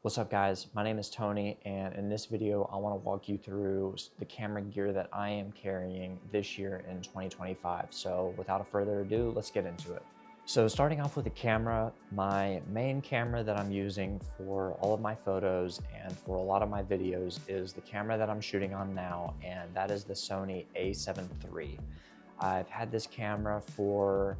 What's up guys, my name is Tony, and in this video I want to walk you through the camera gear that I am carrying this year in 2025. So without further ado, let's get into it. So starting off with the camera, my main camera that I'm using for all of my photos and for a lot of my videos is the camera that I'm shooting on now, and that is the Sony a7 III. I've had this camera for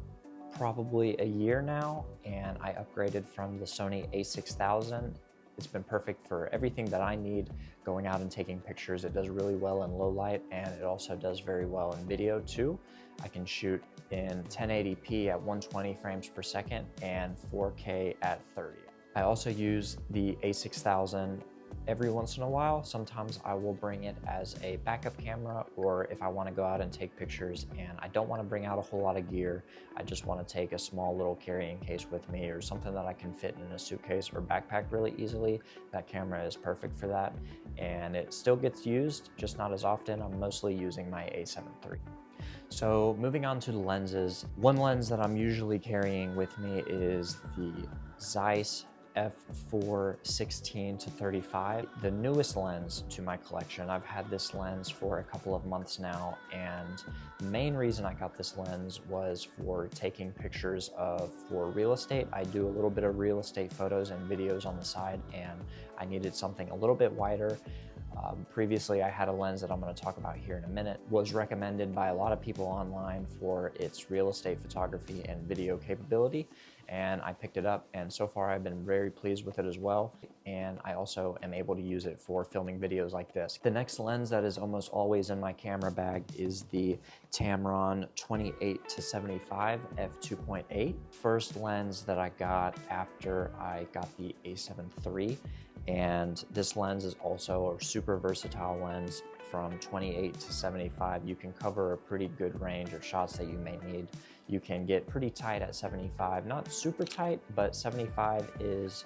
probably a year now, and I upgraded from the Sony a6000. It's been perfect for everything that I need going out and taking pictures. It does really well in low light, and it also does very well in video too. I can shoot in 1080p at 120 frames per second and 4K at 30. I also use the a6000 every once in a while. Sometimes I will bring it as a backup camera, or if I want to go out and take pictures and I don't want to bring out a whole lot of gear, I just want to take a small little carrying case with me or something that I can fit in a suitcase or backpack really easily. That camera is perfect for that, and it still gets used, just not as often. I'm mostly using my a7 III. So moving on to the lenses, one lens that I'm usually carrying with me is the Zeiss f4 16-35, the newest lens to my collection. I've had this lens for a couple of months now, and the main reason I got this lens was for taking pictures for real estate. I do a little bit of real estate photos and videos on the side, and I needed something a little bit wider. Previously, I had a lens that I'm going to talk about here in a minute, was recommended by a lot of people online for its real estate photography and video capability, and I picked it up, and so far I've been very pleased with it as well, and I also am able to use it for filming videos like this. The next lens that is almost always in my camera bag is the Tamron 28-75 f2.8. First lens that I got after I got the a7 III, and this lens is also a super versatile lens. From 28 to 75, you can cover a pretty good range of shots that you may need. You can get pretty tight at 75, not super tight, but 75 is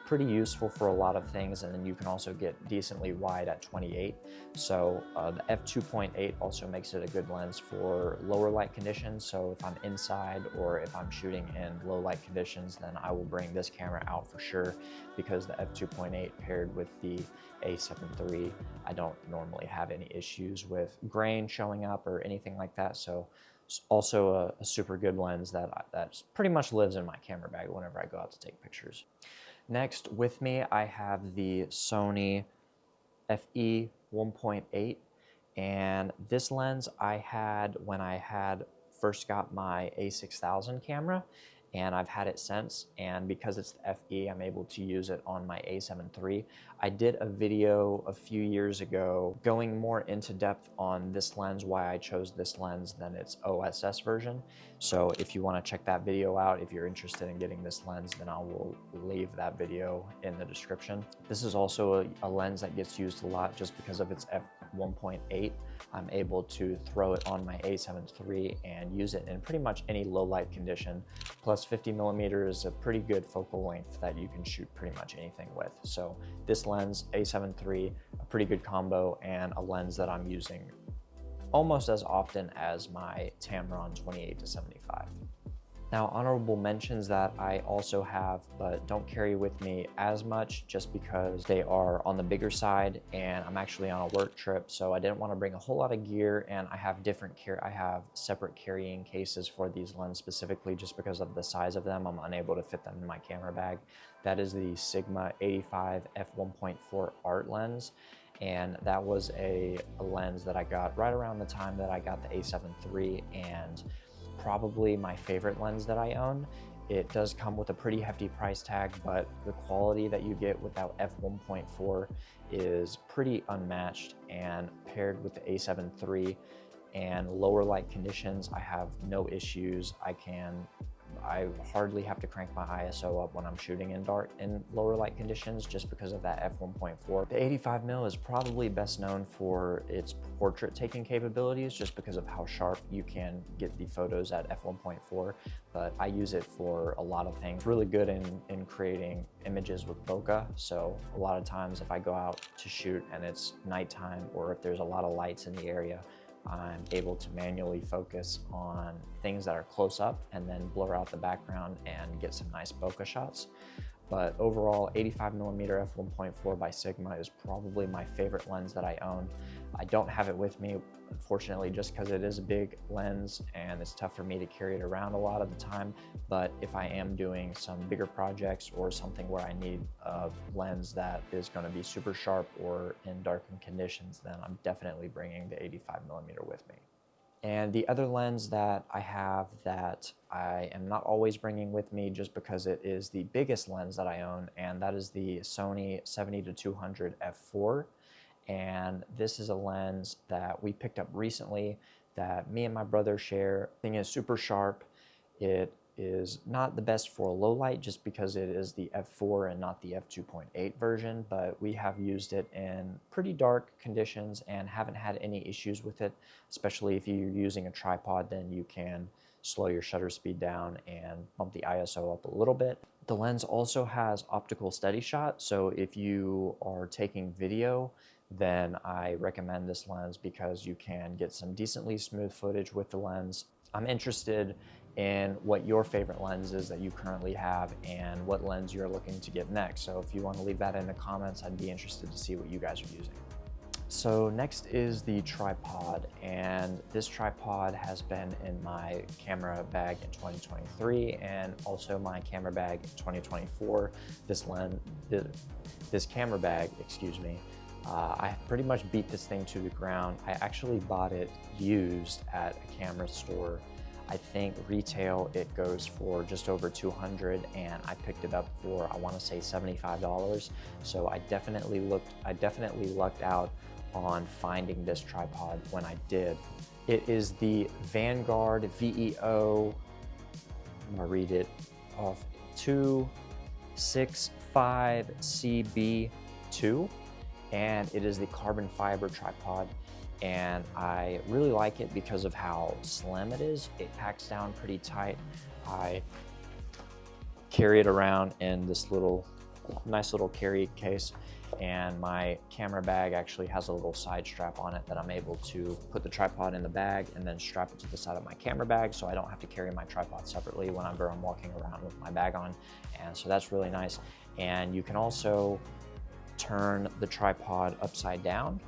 pretty useful for a lot of things, and then you can also get decently wide at 28. So the f2.8 also makes it a good lens for lower light conditions. So if I'm inside or if I'm shooting in low light conditions, then I will bring this camera out for sure, because the f2.8 paired with the a7 III, I don't normally have any issues with grain showing up or anything like that. So it's also a super good lens that pretty much lives in my camera bag whenever I go out to take pictures. Next, with me, I have the Sony FE 1.8, and this lens I had when I first got my a6000 camera, and I've had it since, and because it's the FE, I'm able to use it on my a7 III. I did a video a few years ago going more into depth on this lens, why I chose this lens than its OSS version. So if you want to check that video out, if you're interested in getting this lens, then I will leave that video in the description. This is also a lens that gets used a lot just because of its f1.8. I'm able to throw it on my a7 III and use it in pretty much any low light condition. Plus 50mm is a pretty good focal length that you can shoot pretty much anything with. So this lens, a7 III, a pretty good combo, and a lens that I'm using almost as often as my Tamron 28-75. Now, honorable mentions that I also have, but don't carry with me as much just because they are on the bigger side, and I'm actually on a work trip, so I didn't want to bring a whole lot of gear, and I have separate carrying cases for these lenses specifically just because of the size of them. I'm unable to fit them in my camera bag. That is the Sigma 85 f1.4 art lens. And that was a lens that I got right around the time that I got the a7 III, and probably my favorite lens that I own. It does come with a pretty hefty price tag, but the quality that you get with that f1.4 is pretty unmatched, and paired with the a7 III and lower light conditions, I have no issues. I hardly have to crank my ISO up when I'm shooting in lower light conditions just because of that f1.4. The 85mm is probably best known for its portrait taking capabilities just because of how sharp you can get the photos at f1.4, but I use it for a lot of things. Really good in creating images with bokeh, so a lot of times if I go out to shoot and it's nighttime, or if there's a lot of lights in the area, I'm able to manually focus on things that are close up and then blur out the background and get some nice bokeh shots. But overall, 85mm f1.4 by Sigma is probably my favorite lens that I own. I don't have it with me, unfortunately, just because it is a big lens and it's tough for me to carry it around a lot of the time. But if I am doing some bigger projects or something where I need a lens that is going to be super sharp or in darkened conditions, then I'm definitely bringing the 85mm with me. And the other lens that I have that I am not always bringing with me just because it is the biggest lens that I own, and that is the Sony 70-200 f4. And this is a lens that we picked up recently that me and my brother share. The thing is super sharp. It is not the best for low light just because it is the f4 and not the f2.8 version, but we have used it in pretty dark conditions and haven't had any issues with it, especially if you're using a tripod. Then you can slow your shutter speed down and bump the ISO up a little bit. The lens also has optical steady shot, so if you are taking video, then I recommend this lens because you can get some decently smooth footage with the lens. I'm interested in what your favorite lens is that you currently have and what lens you're looking to get next. So if you want to leave that in the comments, I'd be interested to see what you guys are using. So next is the tripod, and this tripod has been in my camera bag in 2023 and also my camera bag in 2024. This camera bag, excuse me, I pretty much beat this thing to the ground. I actually bought it used at a camera store. I think retail it goes for just over $200, and I picked it up for, I want to say, $75. So I definitely lucked out on finding this tripod when I did. It is the Vanguard VEO, I'm gonna read it off, 265CB2, and it is the carbon fiber tripod. And I really like it because of how slim it is. It packs down pretty tight. I carry it around in this nice little carry case, and my camera bag actually has a little side strap on it that I'm able to put the tripod in the bag and then strap it to the side of my camera bag, so I don't have to carry my tripod separately whenever I'm walking around with my bag on. And so that's really nice. And you can also turn the tripod upside down,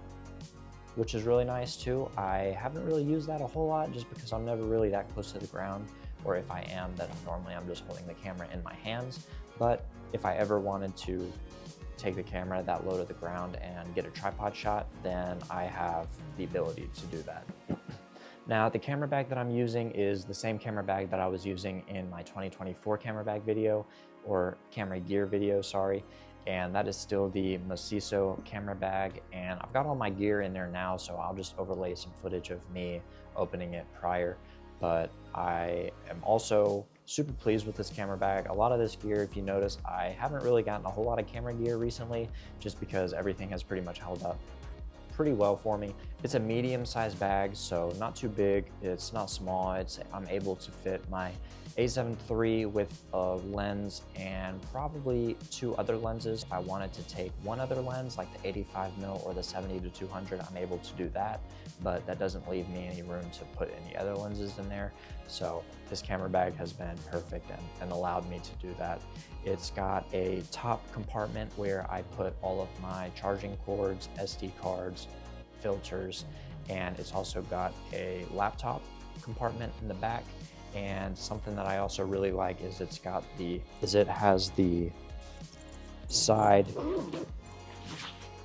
which is really nice too. I haven't really used that a whole lot just because I'm never really that close to the ground, or if I am, then normally I'm just holding the camera in my hands. But if I ever wanted to take the camera that low to the ground and get a tripod shot, then I have the ability to do that. Now, the camera bag that I'm using is the same camera bag that I was using in my 2024 camera bag video, or camera gear video, sorry. And that is still the Mosiso camera bag, and I've got all my gear in there now, so I'll just overlay some footage of me opening it prior. But I am also super pleased with this camera bag. A lot of this gear, if you notice, I haven't really gotten a whole lot of camera gear recently just because everything has pretty much held up pretty well for me. It's a medium-sized bag, so not too big, it's not small. I'm able to fit my A7 III with a lens and probably 2 other lenses. If I wanted to take one other lens, like the 85mm or the 70-200, I'm able to do that, but that doesn't leave me any room to put any other lenses in there. So this camera bag has been perfect and allowed me to do that. It's got a top compartment where I put all of my charging cords, SD cards, filters, and it's also got a laptop compartment in the back. And something that I also really like is it has the side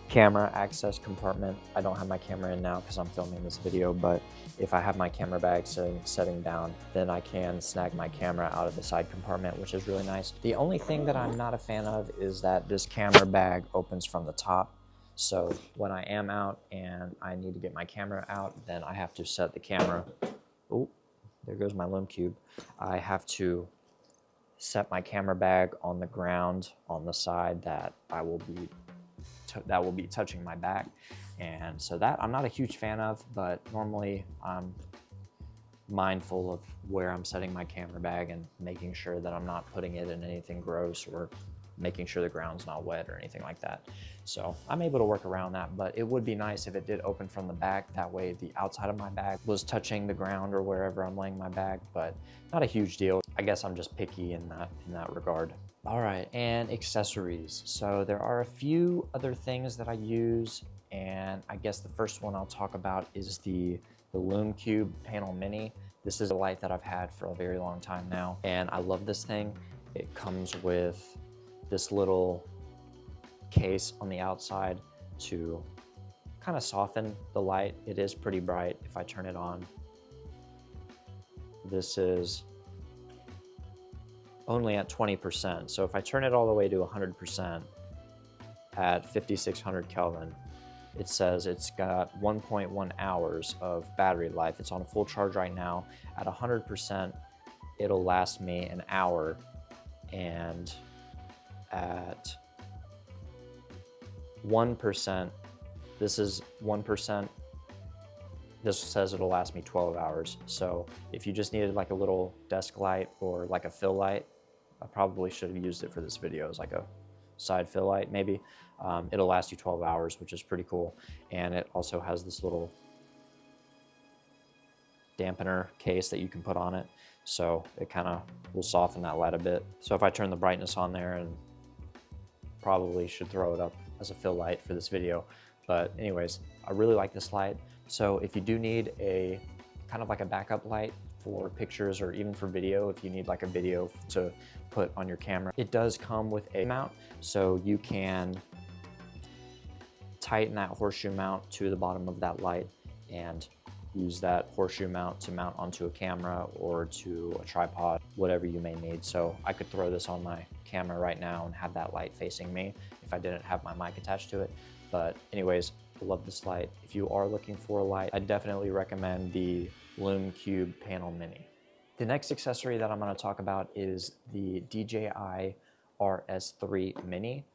camera access compartment. I don't have my camera in now because I'm filming this video, but if I have my camera bag setting down, then I can snag my camera out of the side compartment, which is really nice. The only thing that I'm not a fan of is that this camera bag opens from the top. So when I am out and I need to get my camera out, then I have to set the camera. Oh, there goes my Lume Cube. I have to set my camera bag on the ground on the side that will be touching my back. And so that I'm not a huge fan of, but normally I'm mindful of where I'm setting my camera bag and making sure that I'm not putting it in anything gross or making sure the ground's not wet or anything like that. So I'm able to work around that, but it would be nice if it did open from the back. That way the outside of my bag was touching the ground or wherever I'm laying my bag, but not a huge deal. I guess I'm just picky in that regard. All right, and accessories. So there are a few other things that I use, and I guess the first one I'll talk about is the Lume Cube Panel Mini. This is a light that I've had for a very long time now, and I love this thing. It comes with this little case on the outside to kind of soften the light. It is pretty bright if I turn it on. This is only at 20%. So if I turn it all the way to 100% at 5600 Kelvin, it says it's got 1.1 hours of battery life. It's on a full charge right now. At 100%, it'll last me an hour, and at 1%, this is 1%, this says it'll last me 12 hours. So if you just needed like a little desk light or like a fill light, I probably should have used it for this video as like a side fill light maybe. It'll last you 12 hours, which is pretty cool. And it also has this little dampener case that you can put on it. So it kind of will soften that light a bit. So if I turn the brightness on there, and probably should throw it up as a fill light for this video. But anyways, I really like this light. So if you do need a kind of like a backup light for pictures or even for video, if you need like a video to put on your camera, it does come with a mount. So you can tighten that horseshoe mount to the bottom of that light and use that horseshoe mount to mount onto a camera or to a tripod, whatever you may need. So I could throw this on my camera right now and have that light facing me if I didn't have my mic attached to it. But anyways, I love this light. If you are looking for a light, I definitely recommend the Lume Cube Panel Mini. The next accessory that I'm going to talk about is the DJI RS3 Mini.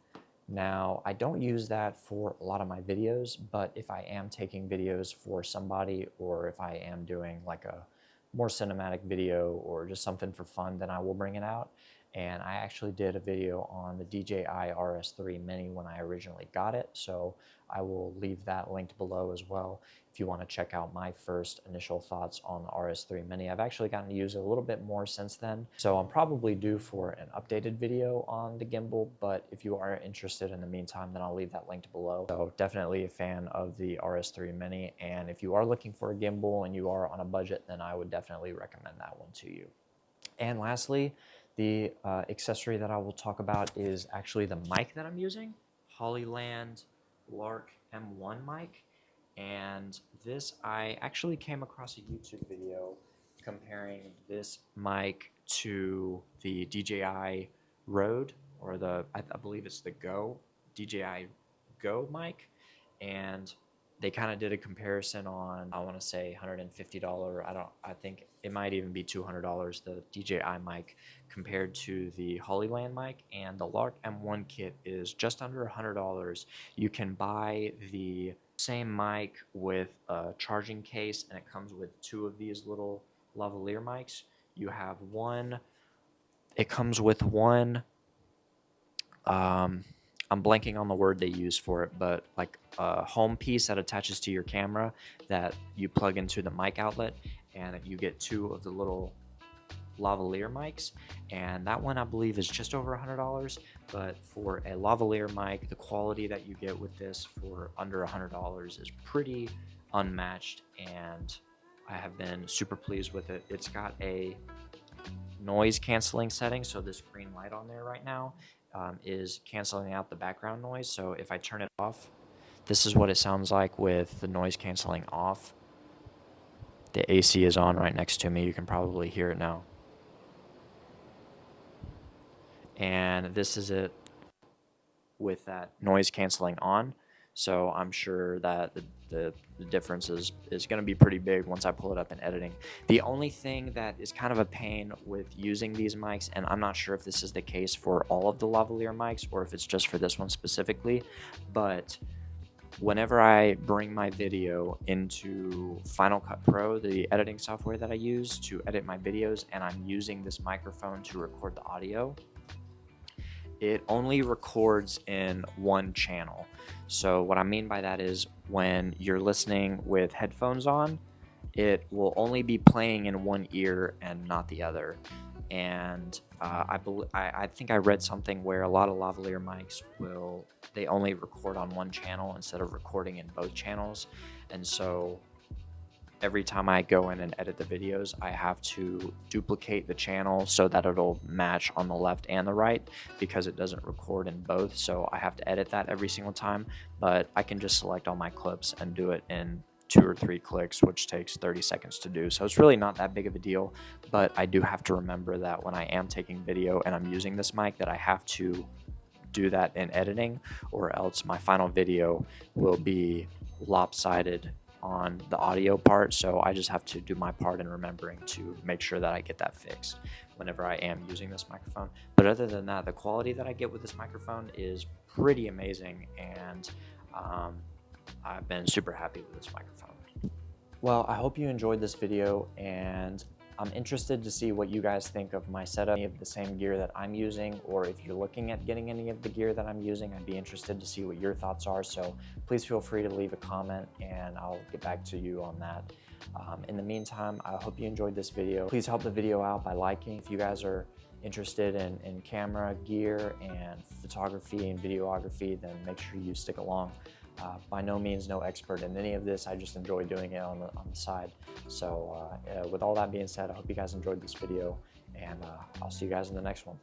Now, I don't use that for a lot of my videos, but if I am taking videos for somebody, or if I am doing like a more cinematic video or just something for fun, then I will bring it out. And I actually did a video on the DJI RS3 Mini when I originally got it, so I will leave that linked below as well if you want to check out my first initial thoughts on the RS3 Mini. I've actually gotten to use it a little bit more since then, so I'm probably due for an updated video on the gimbal, but if you are interested in the meantime, then I'll leave that linked below. So definitely a fan of the RS3 Mini, and if you are looking for a gimbal and you are on a budget, then I would definitely recommend that one to you. And lastly, the accessory that I will talk about is actually the mic that I'm using, Hollyland Lark M1 mic. And this, I actually came across a YouTube video comparing this mic to the DJI Rode, or I believe it's the DJI Go mic. And they kind of did a comparison on, I want to say $150, I think it might even be $200, the DJI mic compared to the Hollyland mic, and the Lark M1 kit is just under $100. You can buy the same mic with a charging case, and it comes with two of these little lavalier mics. You have one, it comes with one, I'm blanking on the word they use for it, but like a home piece that attaches to your camera that you plug into the mic outlet, and you get two of the little lavalier mics, and that one I believe is just over $100. But for a lavalier mic, the quality that you get with this for under $100 is pretty unmatched, and I have been super pleased with it. It's got a noise canceling setting, so this green light on there right now is canceling out the background noise. So if I turn it off, this is what it sounds like with the noise canceling off. The AC is on right next to me. You can probably hear it now. And this is it with that noise canceling on. So I'm sure that the difference is going to be pretty big once I pull it up in editing. The only thing that is kind of a pain with using these mics, and I'm not sure if this is the case for all of the lavalier mics or if it's just for this one specifically, but whenever I bring my video into Final Cut Pro, the editing software that I use to edit my videos, and I'm using this microphone to record the audio, it only records in one channel. So what I mean by that is when you're listening with headphones on, it will only be playing in one ear and not the other. And I think I read something where a lot of lavalier mics they only record on one channel instead of recording in both channels. And so every time I go in and edit the videos, I have to duplicate the channel so that it'll match on the left and the right, because it doesn't record in both. So I have to edit that every single time, but I can just select all my clips and do it in 2 or 3 clicks, which takes 30 seconds to do. So it's really not that big of a deal, but I do have to remember that when I am taking video and I'm using this mic, that I have to do that in editing, or else my final video will be lopsided on the audio part. So I just have to do my part in remembering to make sure that I get that fixed whenever I am using this microphone. But other than that, the quality that I get with this microphone is pretty amazing, and I've been super happy with this microphone. Well, I hope you enjoyed this video, and I'm interested to see what you guys think of my setup, any of the same gear that I'm using, or if you're looking at getting any of the gear that I'm using. I'd be interested to see what your thoughts are, so please feel free to leave a comment and I'll get back to you on that. In the meantime, I hope you enjoyed this video. Please help the video out by liking. If you guys are interested in camera gear and photography and videography, then make sure you stick along. By no means no expert in any of this. I just enjoy doing it on the side. So with all that being said, I hope you guys enjoyed this video, and I'll see you guys in the next one.